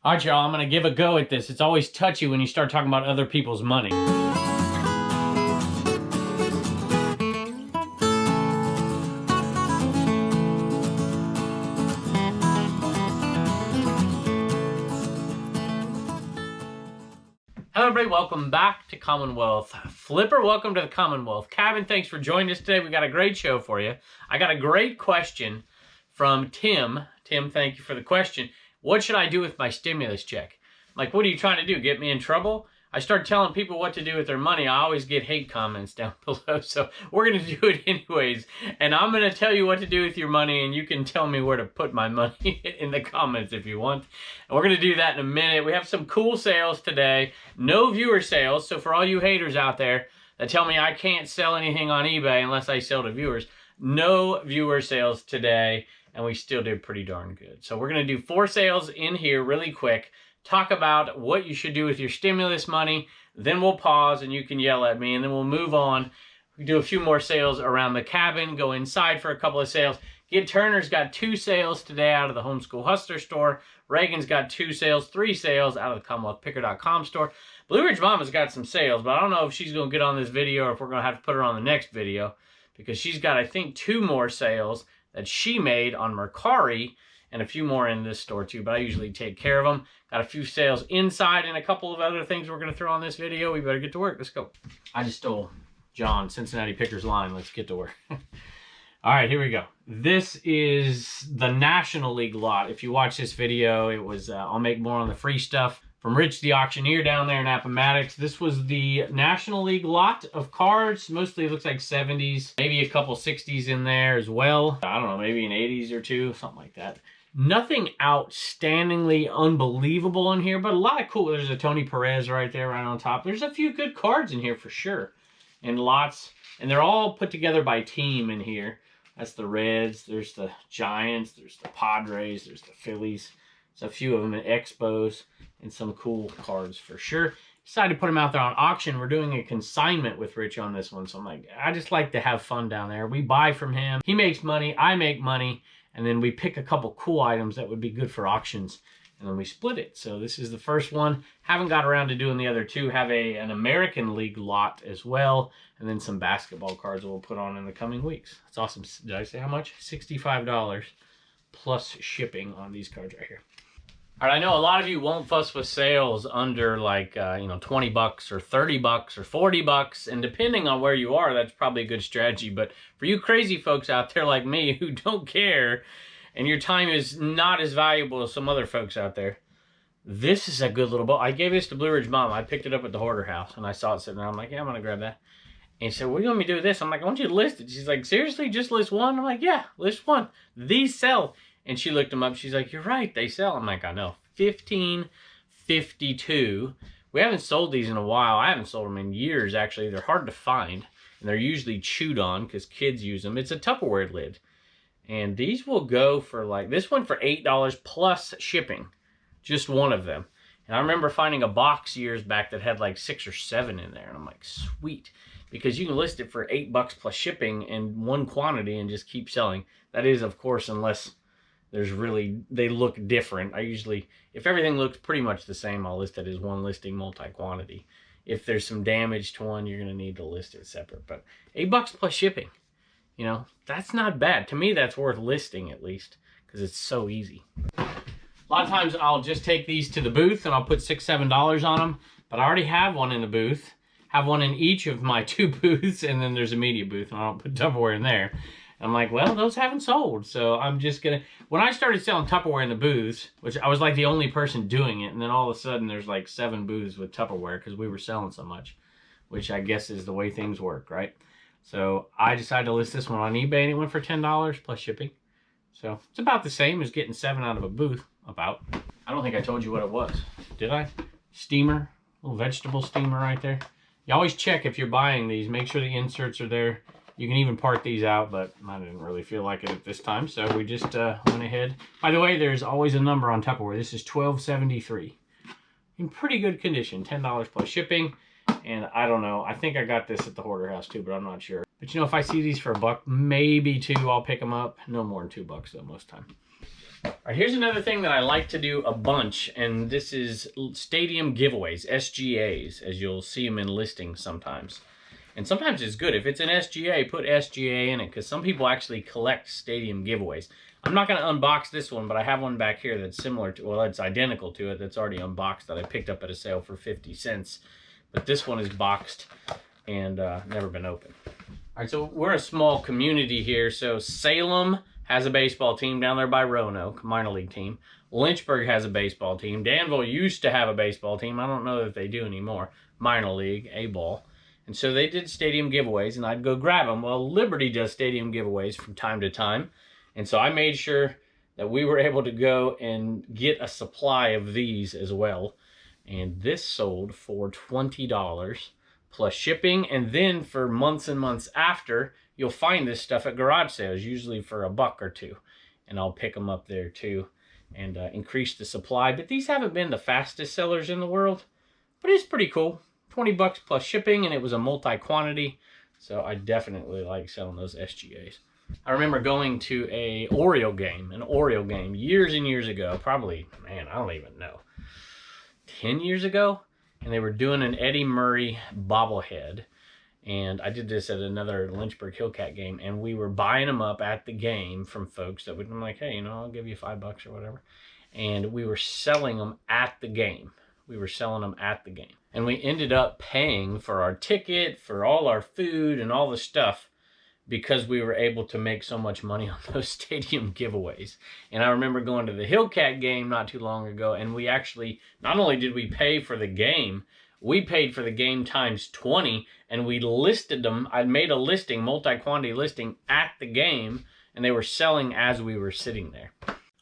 All right, y'all, I'm going to give a go at this. It's always touchy when you start talking about other people's money. Hello everybody, welcome back to Commonwealth. Flipper, welcome to the Commonwealth. Cabin, thanks for joining us today. We got a great show for you. I got a great question from Tim. Tim, thank you for the question. What should I do with my stimulus check? Like, what are you trying to do? Get me in trouble? I start telling people what to do with their money. I always get hate comments down below, so we're going to do it anyways. And I'm going to tell you what to do with your money, and you can tell me where to put my money in the comments if you want. And we're going to do that in a minute. We have some cool sales today. No viewer sales, so for all you haters out there that tell me I can't sell anything on eBay unless I sell to viewers, no viewer sales today, and we still did pretty darn good. So we're going to do 4 sales in here really quick. Talk about what you should do with your stimulus money, then we'll pause and you can yell at me, and then we'll move on. We do a few more sales around the cabin, go inside for a couple of sales. Get Turner's got 2 sales today out of the Homeschool Hustler store. Reagan's got 2 sales, 3 sales out of the CommonwealthPicker.com store. Blue Ridge Mama's got some sales, but I don't know if she's going to get on this video or if we're going to have to put her on the next video, because she's got, I think, 2 more sales that she made on Mercari, and a few more in this store too, but I usually take care of them. Got a few sales inside and a couple of other things we're gonna throw on this video. We better get to work, let's go. I just stole John, Cincinnati Picker's line, let's get to work. All right, here we go. This is the National League lot. If you watch this video, it was, I'll make more on the free stuff from Rich the auctioneer down there in Appomattox. This was the National League lot of cards. Mostly it looks like 70s, maybe a couple 60s in there as well. I don't know, maybe an 80s or 2, something like that. Nothing outstandingly unbelievable in here, but a lot of cool. There's a Tony Perez right there, right on top. There's a few good cards in here for sure. And lots, and they're all put together by team in here. That's the Reds, there's the Giants, there's the Padres, there's the Phillies. There's a few of them in Expos, and some cool cards for sure. Decided to put them out there on auction. We're doing a consignment with Rich on this one, so I'm like, I just like to have fun down there. We buy from him, he makes money, I make money, and then we pick a couple cool items that would be good for auctions, and then we split it. So this is the first one. Haven't got around to doing the other 2. Have an American League lot as well, and then some basketball cards we'll put on in the coming weeks. That's awesome. Did I say how much? $65 plus shipping on these cards right here. All right, I know a lot of you won't fuss with sales under like, 20 bucks or 30 bucks or 40 bucks. And depending on where you are, that's probably a good strategy. But for you crazy folks out there like me who don't care and your time is not as valuable as some other folks out there, this is a good little book. I gave this to Blue Ridge Mom. I picked it up at the hoarder house and I saw it sitting there. I'm like, yeah, I'm going to grab that. And she said, what do you want me to do with this? I'm like, I want you to list it. She's like, seriously, just list one? I'm like, yeah, list one. These sell. And she looked them up. She's like, you're right, they sell. I'm like, I know. $15.52. We haven't sold these in a while. I haven't sold them in years, actually. They're hard to find, and they're usually chewed on because kids use them. It's a Tupperware lid. And these will go for like, this one for $8 plus shipping. Just one of them. And I remember finding a box years back that had like 6 or 7 in there. And I'm like, sweet. Because you can list it for $8 plus shipping in one quantity and just keep selling. That is, of course, unless there's really, they look different. I usually, if everything looks pretty much the same, I'll list it as one listing, multi-quantity. If there's some damage to one, you're going to need to list it separate. But $8 plus shipping, you know, that's not bad. To me, that's worth listing at least, because it's so easy. A lot of times I'll just take these to the booth and I'll put $6, $7 on them. But I already have one in the booth. Have one in each of my 2 booths, and then there's a media booth, and I don't put Tupperware in there. I'm like, well, those haven't sold, so I'm just gonna... When I started selling Tupperware in the booths, which I was like the only person doing it, and then all of a sudden there's like 7 booths with Tupperware because we were selling so much, which I guess is the way things work, right? So I decided to list this one on eBay, and it went for $10 plus shipping. So it's about the same as getting 7 out of a booth, about. I don't think I told you what it was, did I? Steamer, little vegetable steamer right there. You always check if you're buying these, make sure the inserts are there. You can even part these out, but I didn't really feel like it at this time, so we just went ahead. By the way, there's always a number on Tupperware. This is $12.73. In pretty good condition, $10 plus shipping. And I don't know, I think I got this at the hoarder house too, but I'm not sure. But you know, if I see these for $1, maybe $2, I'll pick them up. No more than $2 though, most time. All right, here's another thing that I like to do a bunch, and this is stadium giveaways, SGAs, as you'll see them in listings sometimes. And sometimes it's good. If it's an SGA, put SGA in it, because some people actually collect stadium giveaways. I'm not going to unbox this one, but I have one back here that's similar to, well, it's identical to it, that's already unboxed, that I picked up at a sale for 50 cents. But this one is boxed and never been opened. All right, so we're a small community here. So Salem has a baseball team down there by Roanoke, minor league team. Lynchburg has a baseball team. Danville used to have a baseball team. I don't know that they do anymore. Minor league, A-ball. And so they did stadium giveaways, and I'd go grab them. Well, Liberty does stadium giveaways from time to time. And so I made sure that we were able to go and get a supply of these as well. And this sold for $20 plus shipping. And then for months and months after, you'll find this stuff at garage sales, usually for $1 or $2. And I'll pick them up there too and increase the supply. But these haven't been the fastest sellers in the world, but it's pretty cool. 20 bucks plus shipping, and it was a multi-quantity. So I definitely like selling those SGAs. I remember going to an Oriole game years and years ago, probably, man, I don't even know, 10 years ago. And they were doing an Eddie Murray bobblehead. And I did this at another Lynchburg Hillcat game, and we were buying them up at the game from folks that would, I'm like, hey, you know, I'll give you $5 or whatever. And we were selling them at the game. And we ended up paying for our ticket, for all our food and all the stuff, because we were able to make so much money on those stadium giveaways. And I remember going to the Hillcat game not too long ago, and we actually, not only did we pay for the game, we paid for the game times 20, and we listed them. I made a listing, multi-quantity listing at the game, and they were selling as we were sitting there.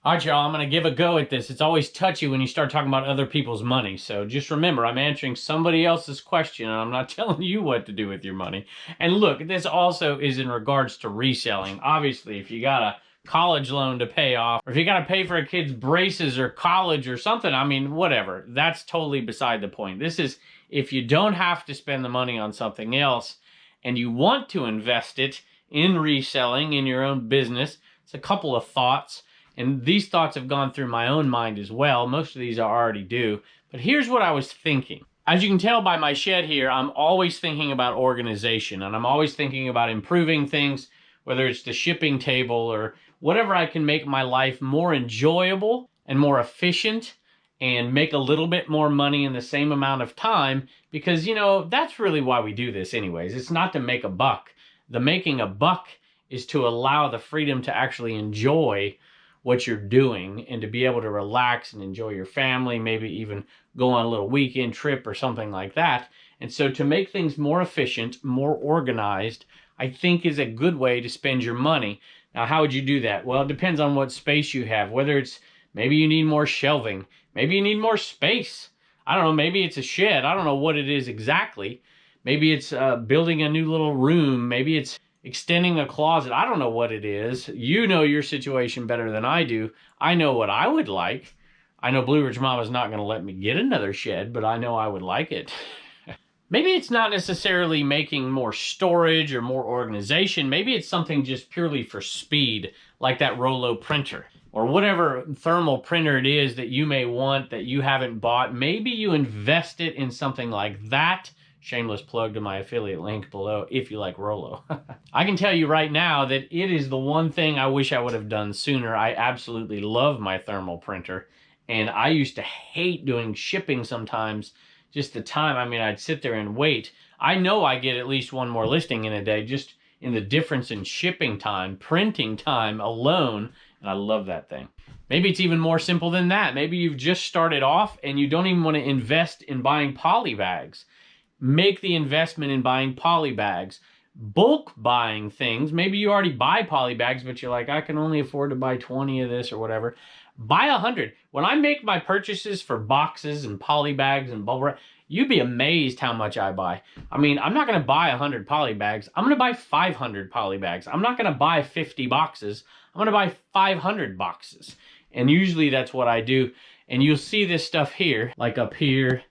All right, y'all, I'm going to give a go at this. It's always touchy when you start talking about other people's money. So just remember, I'm answering somebody else's question, and I'm not telling you what to do with your money. And look, this also is in regards to reselling. Obviously, if you got a college loan to pay off, or if you got to pay for a kid's braces or college or something, I mean, whatever. That's totally beside the point. This is if you don't have to spend the money on something else and you want to invest it in reselling in your own business. It's a couple of thoughts. And these thoughts have gone through my own mind as well. Most of these I already do. But here's what I was thinking. As you can tell by my shed here, I'm always thinking about organization. And I'm always thinking about improving things, whether it's the shipping table or whatever I can make my life more enjoyable and more efficient and make a little bit more money in the same amount of time. Because, you know, that's really why we do this anyways. It's not to make a buck. The making a buck is to allow the freedom to actually enjoy what you're doing and to be able to relax and enjoy your family, maybe even go on a little weekend trip or something like that. And so to make things more efficient, more organized, I think is a good way to spend your money. Now, how would you do that? Well, it depends on what space you have, whether it's maybe you need more shelving, maybe you need more space. I don't know, maybe it's a shed. I don't know what it is exactly. Maybe it's building a new little room. Maybe it's extending a closet. I don't know what it is. You know your situation better than I do. I know what I would like. I know Blue Ridge Mama's not going to let me get another shed, but I know I would like it. Maybe it's not necessarily making more storage or more organization. Maybe it's something just purely for speed, like that Rollo printer or whatever thermal printer it is that you may want that you haven't bought. Maybe you invest it in something like that. Shameless plug to my affiliate link below if you like Rollo. I can tell you right now that it is the one thing I wish I would have done sooner. I absolutely love my thermal printer, and I used to hate doing shipping sometimes. Just the time, I mean, I'd sit there and wait. I know I get at least one more listing in a day just in the difference in shipping time, printing time alone, and I love that thing. Maybe it's even more simple than that. Maybe you've just started off and you don't even want to invest in buying poly bags. Make the investment in buying poly bags. Bulk buying things. Maybe you already buy poly bags, but you're like, I can only afford to buy 20 of this or whatever. Buy 100. When I make my purchases for boxes and poly bags and bubble wrap, you'd be amazed how much I buy. I mean, I'm not going to buy 100 poly bags. I'm going to buy 500 poly bags. I'm not going to buy 50 boxes. I'm going to buy 500 boxes. And usually that's what I do. And you'll see this stuff here, like up here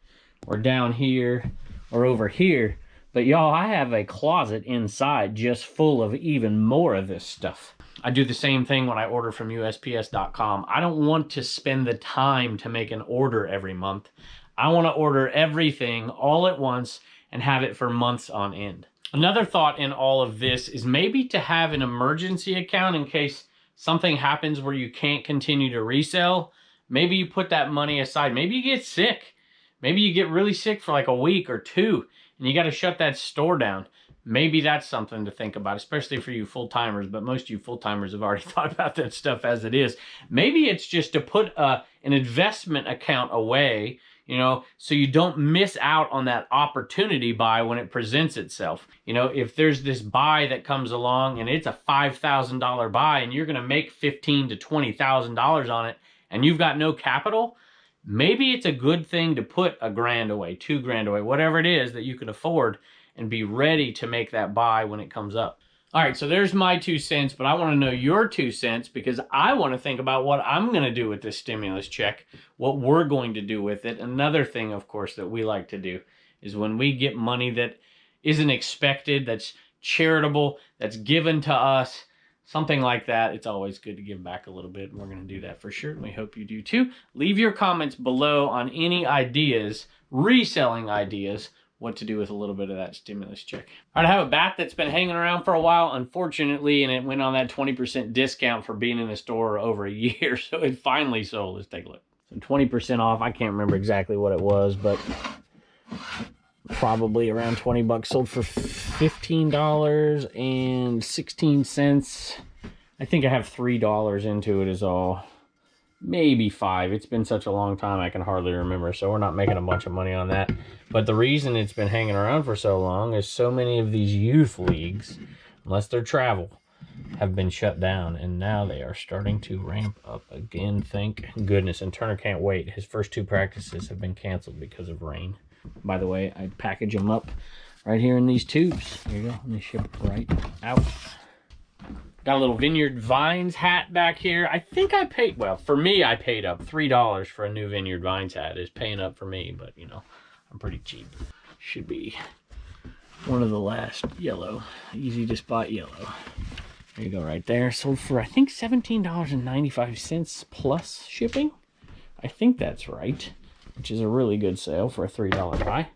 or down here or over here. But y'all, I have a closet inside just full of even more of this stuff. I do the same thing when I order from USPS.com. I don't want to spend the time to make an order every month. I want to order everything all at once and have it for months on end. Another thought in all of this is maybe to have an emergency account in case something happens where you can't continue to resell. Maybe you put that money aside. Maybe you get sick. Maybe you get really sick for like a week or two and you got to shut that store down. Maybe that's something to think about, especially for you full-timers, but most of you full-timers have already thought about that stuff as it is. Maybe it's just to put an investment account away, you know, so you don't miss out on that opportunity buy when it presents itself. You know, if there's this buy that comes along and it's a $5,000 buy and you're going to make $15,000 to $20,000 on it and you've got no capital, maybe it's a good thing to put $1,000 away, $2,000 away, whatever it is that you can afford, and be ready to make that buy when it comes up. All right, so there's my 2 cents, but I want to know your 2 cents because I want to think about what I'm going to do with this stimulus check, what we're going to do with it. Another thing, of course, that we like to do is when we get money that isn't expected, that's charitable, that's given to us, something like that, it's always good to give back a little bit, and we're going to do that for sure, and we hope you do too. Leave your comments below on any ideas, reselling ideas, what to do with a little bit of that stimulus check. All right, I have a bat that's been hanging around for a while, unfortunately, and it went on that 20% discount for being in the store over a year, so it finally sold. Let's take a look. So 20% off, I can't remember exactly what it was, but probably around 20 bucks, sold for $15.16. I think I have $3 into it is all. Maybe $5. It's been such a long time I can hardly remember, so we're not making a bunch of money on that. But the reason it's been hanging around for so long is so many of these youth leagues, unless they're travel, have been shut down, and now they are starting to ramp up again, thank goodness. And Turner can't wait. His first 2 practices have been canceled because of rain. By the way, I package them up right here in these tubes. There you go. Let me ship it right out. Got a little Vineyard Vines hat back here. I think I paid, well, for me, I paid up $3 for a new Vineyard Vines hat. It's paying up for me, but, you know, I'm pretty cheap. Should be one of the last yellow. Easy to spot yellow. There you go, right there. Sold for, I think, $17.95 plus shipping. I think that's right, which is a really good sale for a $3 buy.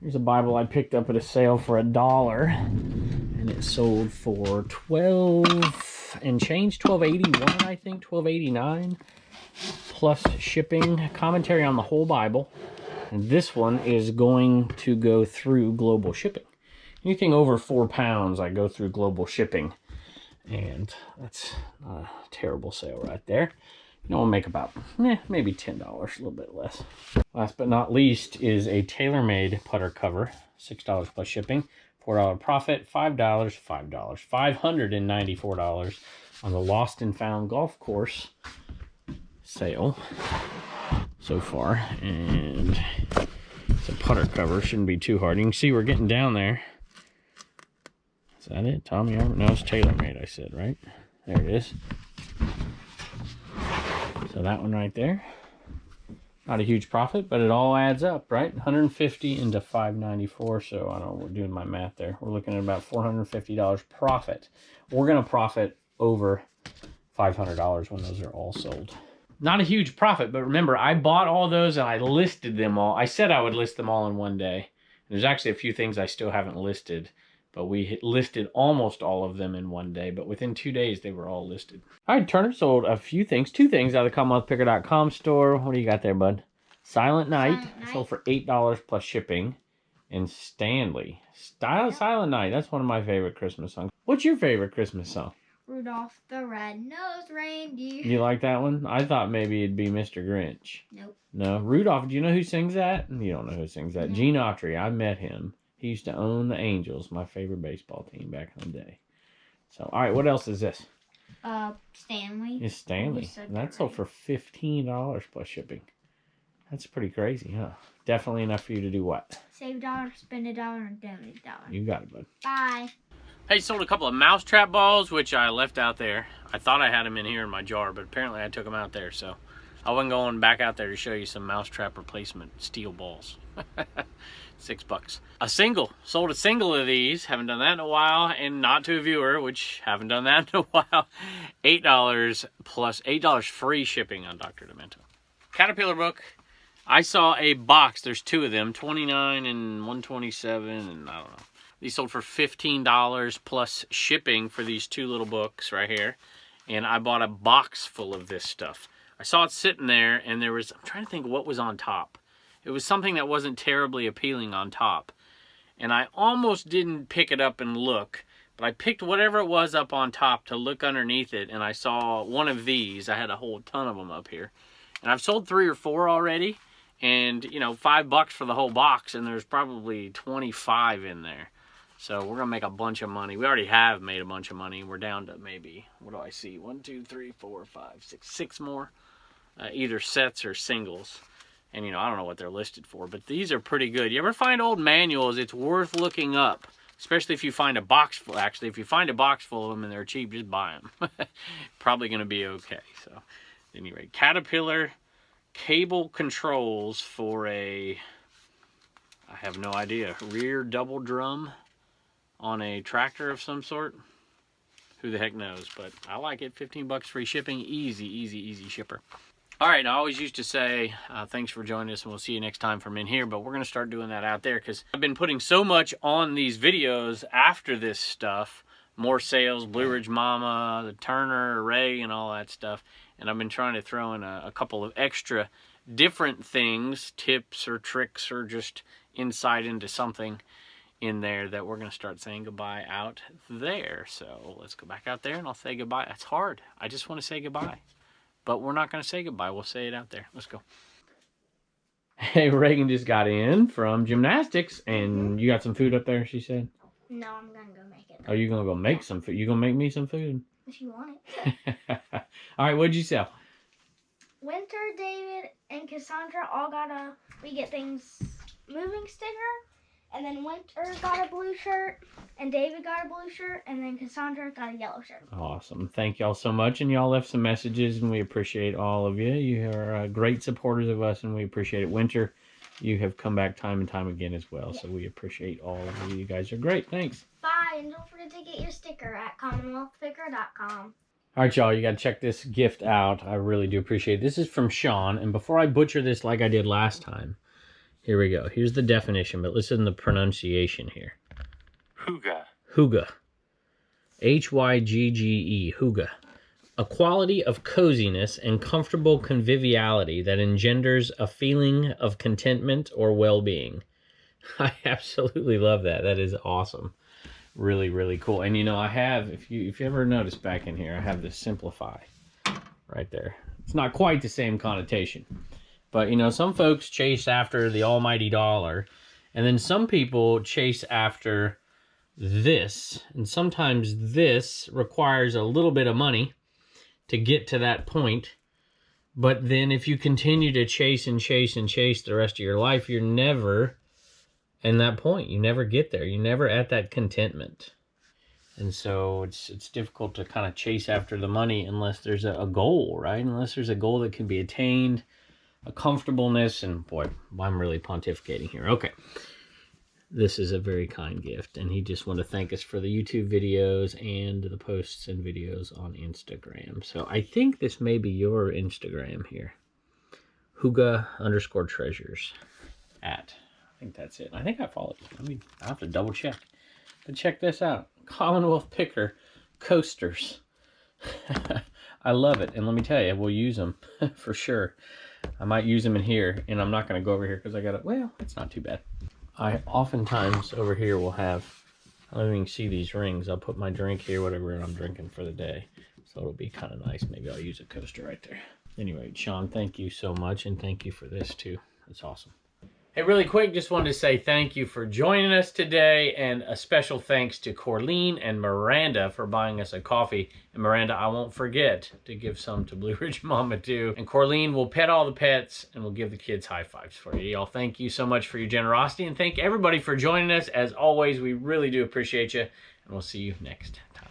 Here's a Bible I picked up at a sale for $1. And it sold for $12 and change, $12.81, I think, $12.89 plus shipping. Commentary on the whole Bible, and this one is going to go through global shipping. Anything over 4 pounds, I go through global shipping, and that's not a terrible sale right there. You know, we'll make about maybe $10, a little bit less. Last but not least is a tailor-made putter cover, $6 plus shipping. $4 profit, $5, $594 on the Lost and Found golf course sale so far. And it's a putter cover, shouldn't be too hard. You can see we're getting down there. Is that it? Tommy Armour? No, it's TaylorMade, I said, right? There it is. So that one right there. Not a huge profit, but it all adds up, right? 150 into 594. So I don't know, we're doing my math there. We're looking at about $450 profit. We're going to profit over $500 when those are all sold. Not a huge profit, but remember, I bought all those and I listed them all. I said I would list them all in one day. There's actually a few things I still haven't listed, but we listed almost all of them in one day, but within 2 days, they were all listed. All right, Turner sold a few things, 2 things out of the CommonwealthPicker.com store. What do you got there, bud? Silent Night, sold for $8 plus shipping. And Stanley, Silent Night, that's one of my favorite Christmas songs. What's your favorite Christmas song? Rudolph the Red-Nosed Reindeer. You like that one? I thought maybe it'd be Mr. Grinch. Nope. No, Rudolph, do you know who sings that? You don't know who sings that. No. Gene Autry, I met him. He used to own the Angels, my favorite baseball team back in the day. So, all right, what else is this? Stanley. It's Stanley. And that sold for $15 plus shipping. That's pretty crazy, huh? Definitely enough for you to do what? Save $1, spend $1, and donate $1. You got it, bud. Bye. Hey, sold a couple of mousetrap balls, which I left out there. I thought I had them in here in my jar, but apparently I took them out there, so I wasn't going back out there to show you some mousetrap replacement steel balls. $6. A single. Sold a single of these. Haven't done that in a while. And not to a viewer, which haven't done that in a while. $8 plus $8 free shipping on Dr. Demento. Caterpillar book. I saw a box. There's two of them. $29 and $127 and I don't know. These sold for $15 plus shipping for these two little books right here. And I bought a box full of this stuff. I saw it sitting there and there was, I'm trying to think what was on top. It was something that wasn't terribly appealing on top. And I almost didn't pick it up and look. But I picked whatever it was up on top to look underneath it. And I saw one of these. I had a whole ton of them up here. And I've sold 3 or 4 already. And, you know, $5 for the whole box. And there's probably 25 in there. So we're going to make a bunch of money. We already have made a bunch of money. We're down to maybe, what do I see? 1, 2, 3, 4, 5, 6. 6 more. Either sets or singles. And, you know, I don't know what they're listed for, but these are pretty good. You ever find old manuals, it's worth looking up. Especially if you find a box full. Actually, if you find a box full of them and they're cheap, just buy them. Probably going to be okay. So, anyway, Caterpillar cable controls for a, I have no idea, rear double drum on a tractor of some sort. Who the heck knows, but I like it. $15 free shipping. Easy, easy, easy shipper. All right, I always used to say, thanks for joining us, and we'll see you next time from in here, but we're going to start doing that out there, because I've been putting so much on these videos after this stuff, more sales, Blue Ridge Mama, the Turner, Ray, and all that stuff, and I've been trying to throw in a couple of extra different things, tips or tricks, or just insight into something in there that we're going to start saying goodbye out there. So let's go back out there, and I'll say goodbye. It's hard. I just want to say goodbye. But we're not going to say goodbye. We'll say it out there. Let's go. Hey, Reagan just got in from gymnastics, and you got some food up there, she said? No, I'm going to go make it. Oh, you're going to go make some food? You going to make me some food? If you want it. All right, what'd you sell? Winter, David, and Cassandra all got a We Get Things moving sticker. And then Winter got a blue shirt, and David got a blue shirt, and then Cassandra got a yellow shirt. Awesome. Thank y'all so much, and y'all left some messages, and we appreciate all of you. You are great supporters of us, and we appreciate it. Winter, you have come back time and time again as well, so we appreciate all of you. You guys are great. Thanks. Bye, and don't forget to get your sticker at commonwealthpicker.com. All right, y'all, you got to check this gift out. I really do appreciate it. This is from Sean, and before I butcher this like I did last time, here we go. Here's the definition, but listen to the pronunciation here. Hygge. Hygge. H-Y-G-G-E. Hygge. A quality of coziness and comfortable conviviality that engenders a feeling of contentment or well-being. I absolutely love that. That is awesome. Really, really cool. And you know, I have, if you ever notice back in here, I have this Simplify right there. It's not quite the same connotation. But, you know, some folks chase after the almighty dollar, and then some people chase after this. And sometimes this requires a little bit of money to get to that point. But then if you continue to chase and chase and chase the rest of your life, you're never in that point. You never get there. You're never at that contentment. And so it's difficult to kind of chase after the money unless there's a goal, right? Unless there's a goal that can be attained. A comfortableness, and boy, I'm really pontificating here. Okay. This is a very kind gift, and he just wanted to thank us for the YouTube videos and the posts and videos on Instagram. So I think this may be your Instagram here. Hygge_treasures at. I think that's it. I think I followed you. I'll have to double check. But check this out. Commonwealth Picker coasters. I love it. And let me tell you, we'll use them for sure. I might use them in here, and I'm not going to go over here because I got it. Well, it's not too bad. I oftentimes over here will have, I don't even see these rings. I'll put my drink here, whatever I'm drinking for the day. So it'll be kind of nice. Maybe I'll use a coaster right there. Anyway, Sean, thank you so much, and thank you for this too. It's awesome. Hey, really quick, just wanted to say thank you for joining us today, and a special thanks to Corleen and Miranda for buying us a coffee. And Miranda, I won't forget to give some to Blue Ridge Mama too. And Corleen will pet all the pets, and we'll give the kids high fives for you. Y'all, thank you so much for your generosity, and thank everybody for joining us. As always, we really do appreciate you, and we'll see you next time.